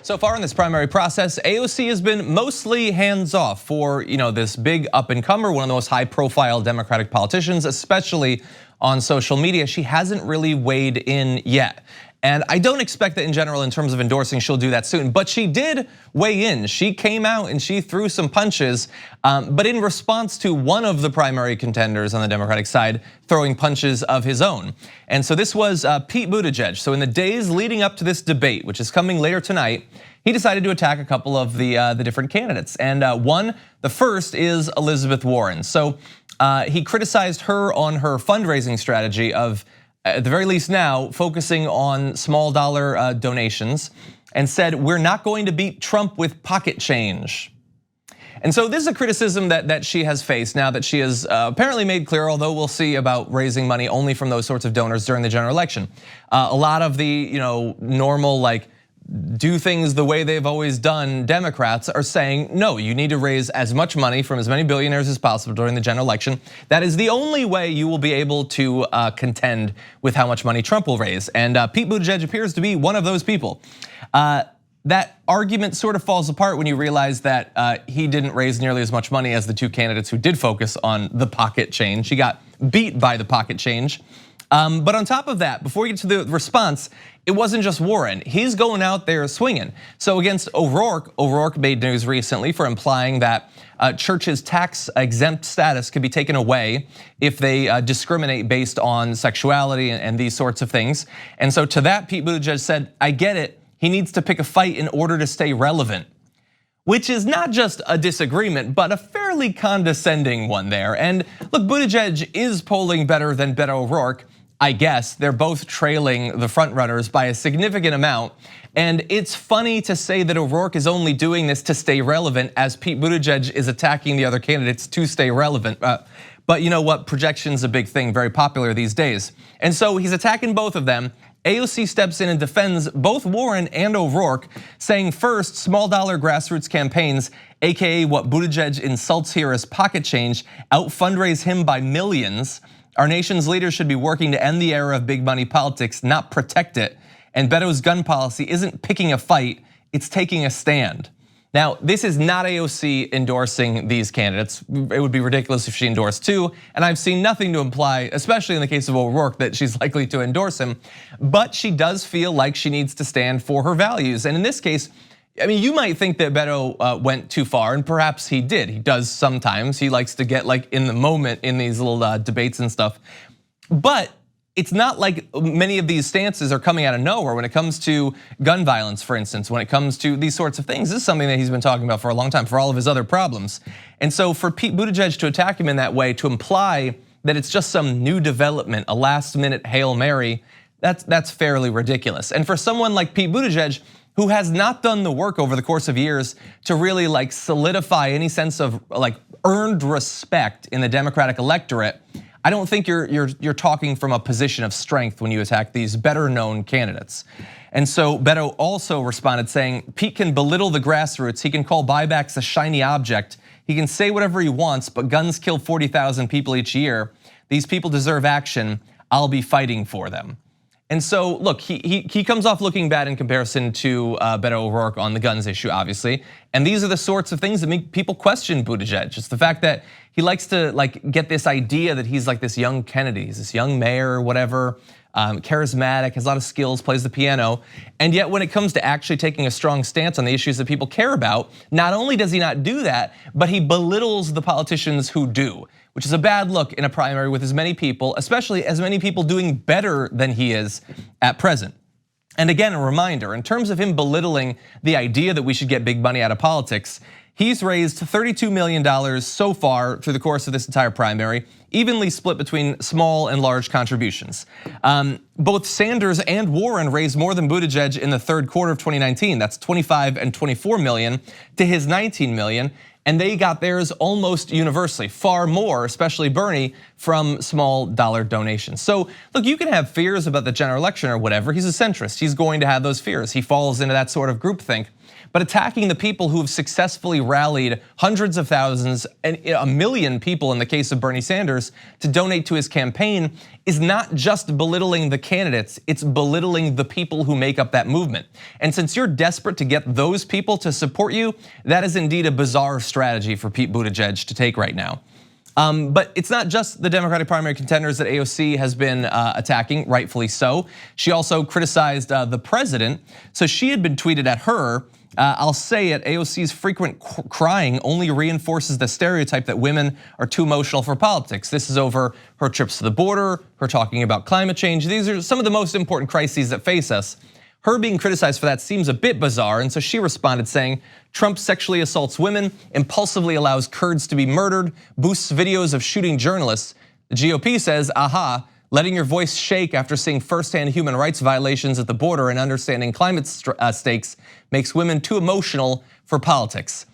So far in this primary process, AOC has been mostly hands-off for this big up-and-comer, one of the most high-profile Democratic politicians, especially on social media. She hasn't really weighed in yet. And I don't expect that in general, in terms of endorsing, she'll do that soon. But she did weigh in. She came out and she threw some punches, but in response to one of the primary contenders on the Democratic side throwing punches of his own. And so this was Pete Buttigieg. So in the days leading up to this debate, which is coming later tonight, he decided to attack a couple of the different candidates. And the first is Elizabeth Warren. So he criticized her on her fundraising strategy of, at the very least now, focusing on small dollar donations, and said, we're not going to beat Trump with pocket change. And so this is a criticism that she has faced now that she has apparently made clear, although we'll see about raising money only from those sorts of donors during the general election. A lot of the normal do things the way they've always done Democrats are saying, no, you need to raise as much money from as many billionaires as possible during the general election. That is the only way you will be able to contend with how much money Trump will raise. And Pete Buttigieg appears to be one of those people. That argument sort of falls apart when you realize that he didn't raise nearly as much money as the two candidates who did focus on the pocket change. He got beat by the pocket change. But on top of that, before we get to the response, it wasn't just Warren. He's going out there swinging. So against O'Rourke made news recently for implying that churches' tax exempt status could be taken away if they discriminate based on sexuality and these sorts of things. And so to that, Pete Buttigieg said, I get it. He needs to pick a fight in order to stay relevant, which is not just a disagreement, but a fairly condescending one there. And look, Buttigieg is polling better than Beto O'Rourke. I guess they're both trailing the frontrunners by a significant amount. And it's funny to say that O'Rourke is only doing this to stay relevant as Pete Buttigieg is attacking the other candidates to stay relevant. But you know what, projection's a big thing, very popular these days. And so he's attacking both of them. AOC steps in and defends both Warren and O'Rourke, saying first, small dollar grassroots campaigns, AKA what Buttigieg insults here as pocket change, out-fundraise him by millions. Our nation's leaders should be working to end the era of big money politics, not protect it. And Beto's gun policy isn't picking a fight, it's taking a stand. Now, this is not AOC endorsing these candidates. It would be ridiculous if she endorsed two, and I've seen nothing to imply, especially in the case of O'Rourke, that she's likely to endorse him. But she does feel like she needs to stand for her values. And in this case, I mean, you might think that Beto went too far, and perhaps he did. He does sometimes. He likes to get in the moment in these little debates and stuff. But it's not like many of these stances are coming out of nowhere when it comes to gun violence, for instance, when it comes to these sorts of things. This is something that he's been talking about for a long time, for all of his other problems. And so for Pete Buttigieg to attack him in that way, to imply that it's just some new development, a last minute Hail Mary, that's fairly ridiculous. And for someone like Pete Buttigieg, who has not done the work over the course of years to really solidify any sense of earned respect in the Democratic electorate, I don't think you're talking from a position of strength when you attack these better known candidates. And so Beto also responded saying, Pete can belittle the grassroots, he can call buybacks a shiny object, he can say whatever he wants, but guns kill 40,000 people each year. These people deserve action, I'll be fighting for them. And so look, he comes off looking bad in comparison to Beto O'Rourke on the guns issue, obviously. And these are the sorts of things that make people question Buttigieg. It's the fact that he likes to get this idea that he's this young Kennedy, he's this young mayor or whatever, charismatic, has a lot of skills, plays the piano. And yet when it comes to actually taking a strong stance on the issues that people care about, not only does he not do that, but he belittles the politicians who do, which is a bad look in a primary with as many people, especially as many people doing better than he is at present. And again, a reminder, in terms of him belittling the idea that we should get big money out of politics, he's raised $32 million so far through the course of this entire primary, evenly split between small and large contributions. Both Sanders and Warren raised more than Buttigieg in the third quarter of 2019. That's 25 and 24 million to his 19 million. And they got theirs almost universally, far more, especially Bernie, from small dollar donations. So look, you can have fears about the general election or whatever. He's a centrist, he's going to have those fears. He falls into that sort of groupthink. But attacking the people who have successfully rallied hundreds of thousands and 1 million people in the case of Bernie Sanders to donate to his campaign is not just belittling the candidates, it's belittling the people who make up that movement. And since you're desperate to get those people to support you, that is indeed a bizarre strategy for Pete Buttigieg to take right now. But it's not just the Democratic primary contenders that AOC has been attacking, rightfully so. She also criticized the president. So she had been tweeted at her, I'll say it, AOC's frequent crying only reinforces the stereotype that women are too emotional for politics. This is over her trips to the border, her talking about climate change. These are some of the most important crises that face us. Her being criticized for that seems a bit bizarre, and so she responded saying, Trump sexually assaults women, impulsively allows Kurds to be murdered, boosts videos of shooting journalists. The GOP says, aha, letting your voice shake after seeing firsthand human rights violations at the border and understanding climate stakes makes women too emotional for politics.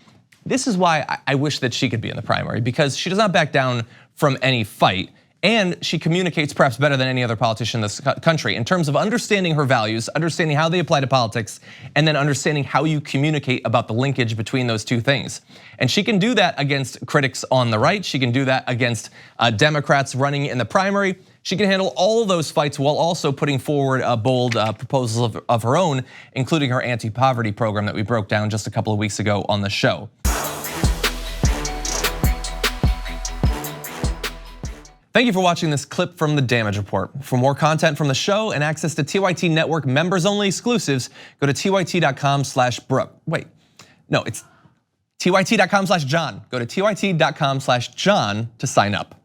This is why I wish that she could be in the primary, because she does not back down from any fight. And she communicates perhaps better than any other politician in this country in terms of understanding her values, understanding how they apply to politics, and then understanding how you communicate about the linkage between those two things. And she can do that against critics on the right. She can do that against Democrats running in the primary. She can handle all those fights while also putting forward bold proposals of her own, including her anti-poverty program that we broke down just a couple of weeks ago on the show. Thank you for watching this clip from the Damage Report. For more content from the show and access to TYT Network members-only exclusives, go to tyt.com/Brooke. Wait, no, it's tyt.com/John. Go to tyt.com/John to sign up.